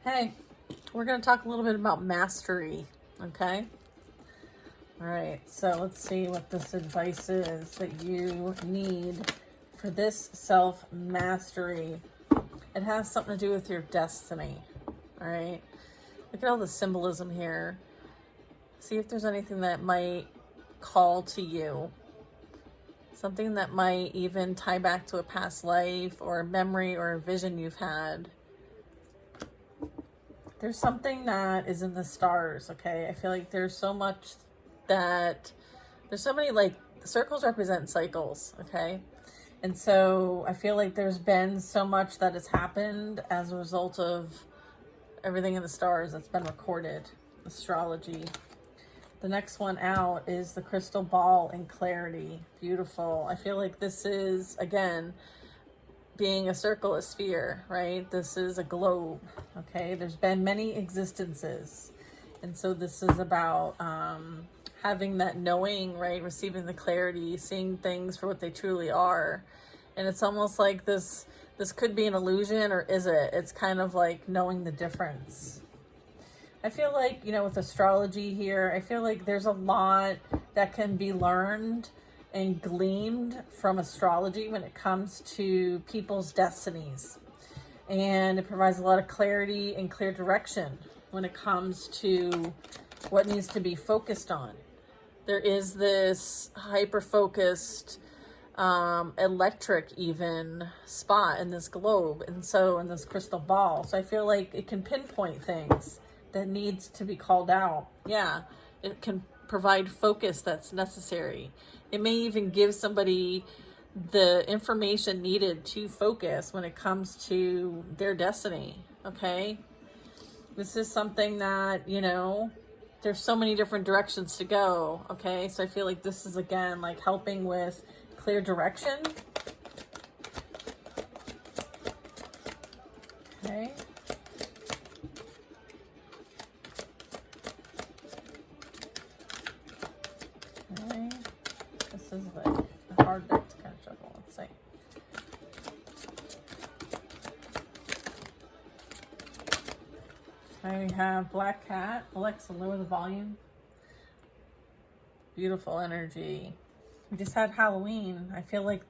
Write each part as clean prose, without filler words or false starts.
Hey, we're going to talk a little bit about mastery, okay? All right, so let's see what this advice is that you need for this self-mastery. It has something to do with your destiny, all right? Look at all the symbolism here. See if there's anything that might call to you. Something that might even tie back to a past life or a memory or a vision you've had. There's something that is in the stars, okay? I feel like there's so much that, there's so many, like, circles represent cycles, okay? And so I feel like there's been so much that has happened as a result of everything in the stars that's been recorded, astrology. The next one out is the crystal ball and clarity. Beautiful. I feel like this is, again, being a circle, a sphere, right? This is a globe, okay? There's been many existences. And so this is about having that knowing, right? Receiving the clarity, seeing things for what they truly are. And it's almost like this could be an illusion, or is it? It's kind of like knowing the difference. I feel like, with astrology here, I feel like there's a lot that can be learned and gleaned from astrology when it comes to people's destinies. And it provides a lot of clarity and clear direction when it comes to what needs to be focused on. There is this hyper-focused, electric even spot in this globe, and so in this crystal ball. So I feel like it can pinpoint things that needs to be called out. Yeah, it can provide focus that's necessary. It may even give somebody the information needed to focus when it comes to their destiny, okay? This is something that, there's so many different directions to go, okay? So I feel like this is, again, like helping with clear direction. Okay. This is like a hard deck to kind of shuffle. Let's see. I have Black Cat. Alexa, lower the volume. Beautiful energy. We just had Halloween. I feel like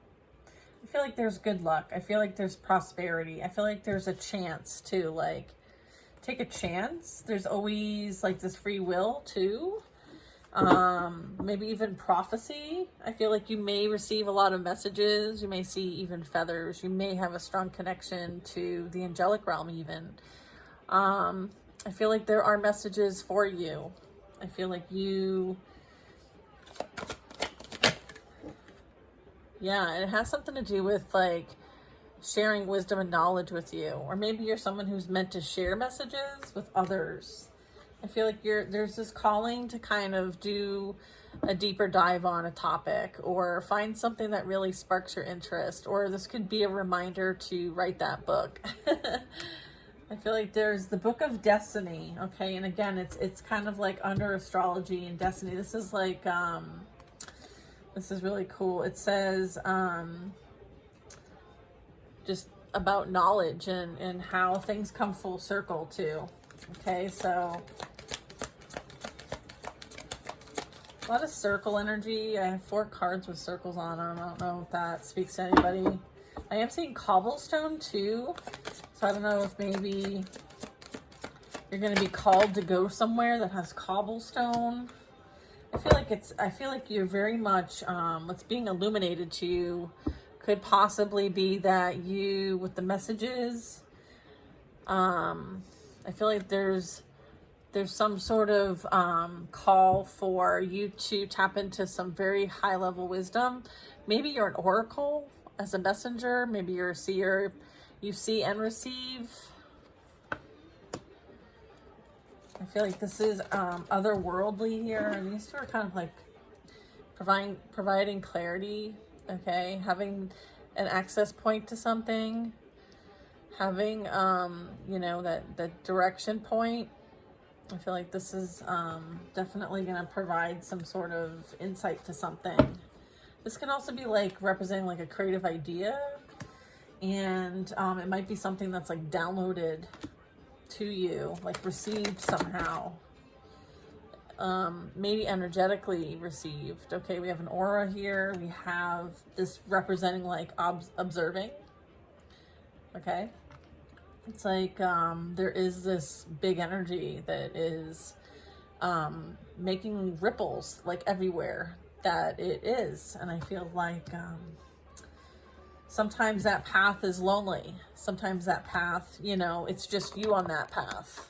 there's good luck. I feel like there's prosperity. I feel like there's a chance to, like, take a chance. There's always like this free will too. Maybe even prophecy. I feel like you may receive a lot of messages. You may see even feathers. You may have a strong connection to the angelic realm even. I feel like there are messages for you. I feel like yeah, it has something to do with like sharing wisdom and knowledge with you. Or maybe you're someone who's meant to share messages with others. I feel like there's this calling to kind of do a deeper dive on a topic or find something that really sparks your interest, or this could be a reminder to write that book. I feel like there's the Book of Destiny, okay? And again, it's kind of like under astrology and destiny. This is like, this is really cool. It says just about knowledge and how things come full circle too. Okay, so a lot of circle energy. I have 4 cards with circles on them. I don't know if that speaks to anybody. I am seeing cobblestone too. So I don't know if maybe you're going to be called to go somewhere that has cobblestone. I feel like you're very much, what's being illuminated to you could possibly be that you, with the messages, I feel like there's some sort of call for you to tap into some very high level wisdom. Maybe you're an oracle as a messenger. Maybe you're a seer. You see and receive. I feel like this is otherworldly here. And these two are kind of like providing clarity. Okay, having an access point to something. Having, that direction point. I feel like this is definitely going to provide some sort of insight to something. This can also be like representing like a creative idea, and it might be something that's like downloaded to you, like received somehow. Maybe energetically received. Okay, we have an aura here. We have this representing like observing. Okay, it's like there is this big energy that is making ripples like everywhere that it is. And I feel like sometimes that path is lonely. Sometimes that path, you know, it's just you on that path.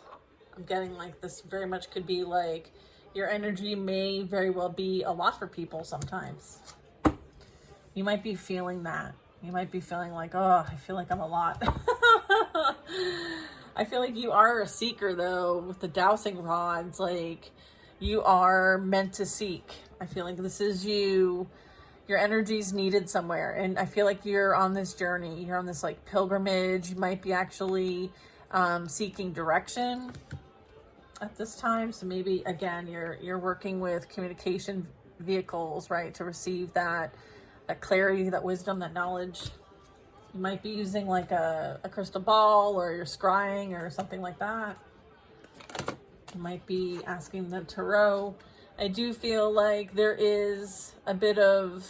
I'm getting like this very much could be like your energy may very well be a lot for people sometimes. You might be feeling that. You might be feeling like, oh, I feel like I'm a lot. I feel like you are a seeker though, with the dowsing rods. Like you are meant to seek. I feel like this is you. Your energy's needed somewhere. And I feel like you're on this journey. You're on this like pilgrimage. You might be actually seeking direction at this time. So maybe again, you're working with communication vehicles, right? To receive that clarity, that wisdom, that knowledge. You might be using like a crystal ball, or you're scrying or something like that. You might be asking the tarot. I do feel like there is a bit of,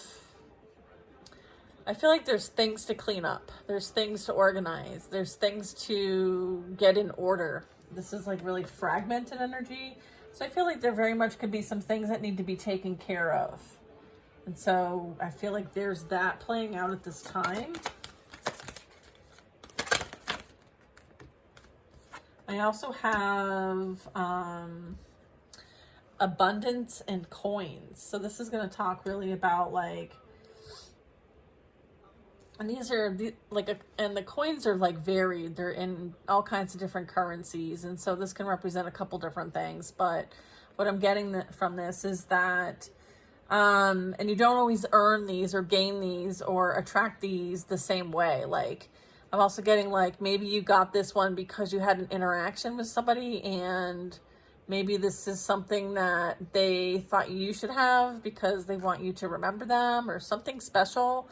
I feel like there's things to clean up. There's things to organize. There's things to get in order. This is like really fragmented energy. So I feel like there very much could be some things that need to be taken care of. And so I feel like there's that playing out at this time. I also have abundance and coins. So this is going to talk really about like, and these are and the coins are like varied. They're in all kinds of different currencies. And so this can represent a couple different things. But what I'm getting from this is that, and you don't always earn these or gain these or attract these the same way. Like I'm also getting like, maybe you got this one because you had an interaction with somebody, and maybe this is something that they thought you should have because they want you to remember them or something special.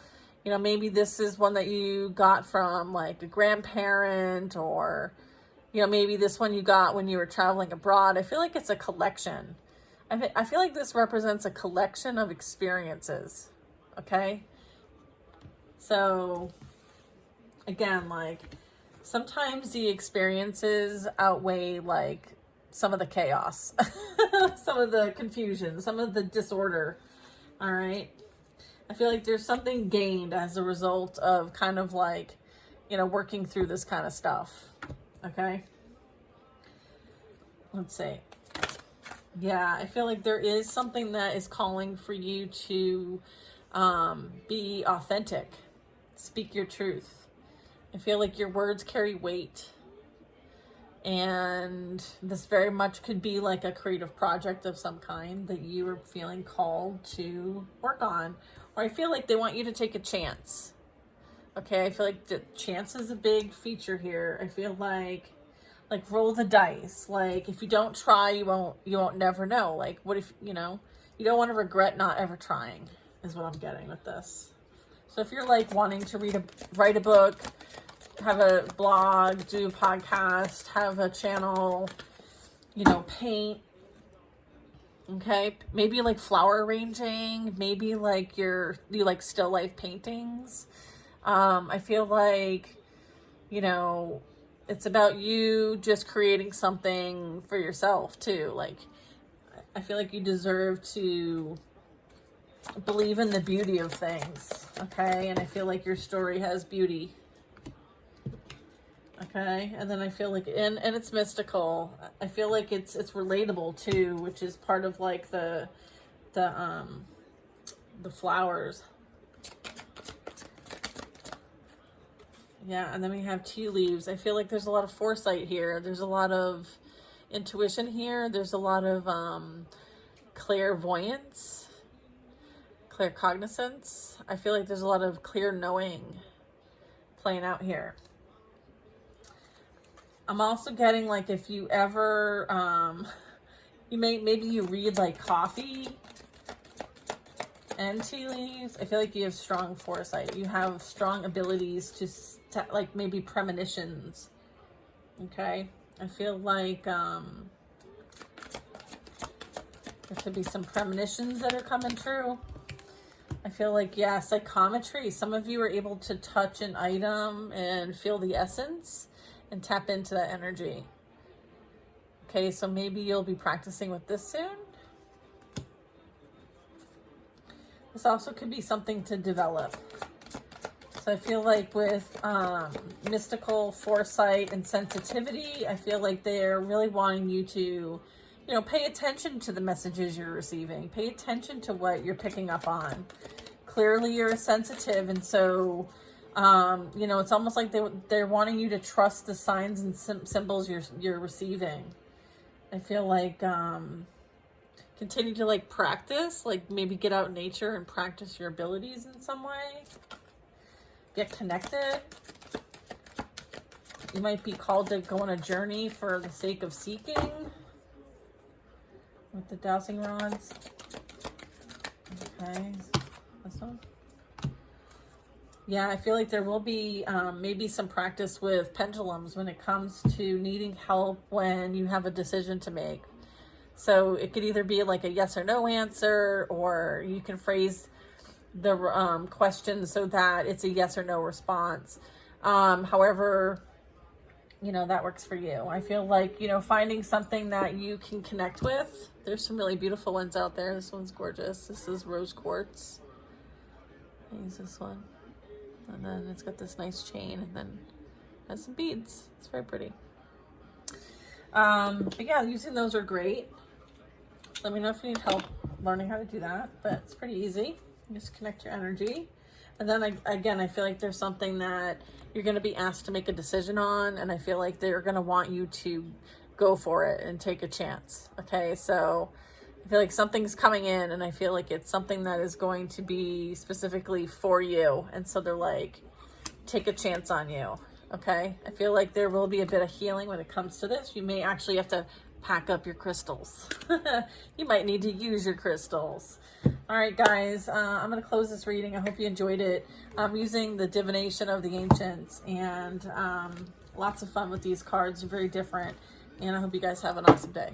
You know, maybe this is one that you got from like a grandparent, or, you know, maybe this one you got when you were traveling abroad. I feel like it's a collection. I feel like this represents a collection of experiences. Okay. So again, like sometimes the experiences outweigh like some of the chaos, some of the confusion, some of the disorder. All right. I feel like there's something gained as a result of kind of like, you know, working through this kind of stuff. Okay. Let's see. Yeah, I feel like there is something that is calling for you to be authentic, speak your truth. I feel like your words carry weight. And this very much could be like a creative project of some kind that you are feeling called to work on. Or I feel like they want you to take a chance. Okay, I feel like the chance is a big feature here. I feel like roll the dice. Like if you don't try, you won't never know. Like what if, you know, you don't want to regret not ever trying is what I'm getting with this. So if you're like wanting to write a book, have a blog, do a podcast, have a channel, you know, paint, okay, maybe like flower arranging, maybe like you like still life paintings. I feel like, you know, it's about you just creating something for yourself too. Like, I feel like you deserve to believe in the beauty of things, okay? And I feel like your story has beauty. Okay, and then I feel like, and it's mystical. I feel like it's relatable too, which is part of like the flowers. Yeah, and then we have tea leaves. I feel like there's a lot of foresight here. There's a lot of intuition here. There's a lot of clairvoyance, claircognizance. I feel like there's a lot of clear knowing playing out here. I'm also getting like if you ever, maybe you read like coffee and tea leaves. I feel like you have strong foresight. You have strong abilities to like maybe premonitions. Okay. I feel like there could be some premonitions that are coming true. I feel like, yeah, psychometry. Some of you are able to touch an item and feel the essence and tap into that energy. Okay, so maybe you'll be practicing with this soon. This also could be something to develop. So I feel like with mystical foresight and sensitivity, I feel like they're really wanting you to, you know, pay attention to the messages you're receiving. Pay attention to what you're picking up on. Clearly you're sensitive, and so, you know, it's almost like they're wanting you to trust the signs and symbols you're receiving. I feel like continue to like practice, like maybe get out in nature and practice your abilities in some way. Get connected. You might be called to go on a journey for the sake of seeking with the dowsing rods. Okay, this one. Yeah, I feel like there will be maybe some practice with pendulums when it comes to needing help when you have a decision to make. So it could either be like a yes or no answer, or you can phrase the question so that it's a yes or no response. However, you know, that works for you. I feel like, you know, finding something that you can connect with. There's some really beautiful ones out there. This one's gorgeous. This is rose quartz. I use this one. And then it's got this nice chain, and then has some beads. It's very pretty. But yeah, using those are great. Let me know if you need help learning how to do that, but it's pretty easy. You just connect your energy. And then again, I feel like there's something that you're going to be asked to make a decision on, and I feel like they're going to want you to go for it and take a chance. Okay, so I feel like something's coming in, and I feel like it's something that is going to be specifically for you. And so they're like, take a chance on you. Okay, I feel like there will be a bit of healing when it comes to this. You may actually have to pack up your crystals. You might need to use your crystals. All right, guys, I'm going to close this reading. I hope you enjoyed it. I'm using the divination of the ancients, and lots of fun with these cards. They're very different, and I hope you guys have an awesome day.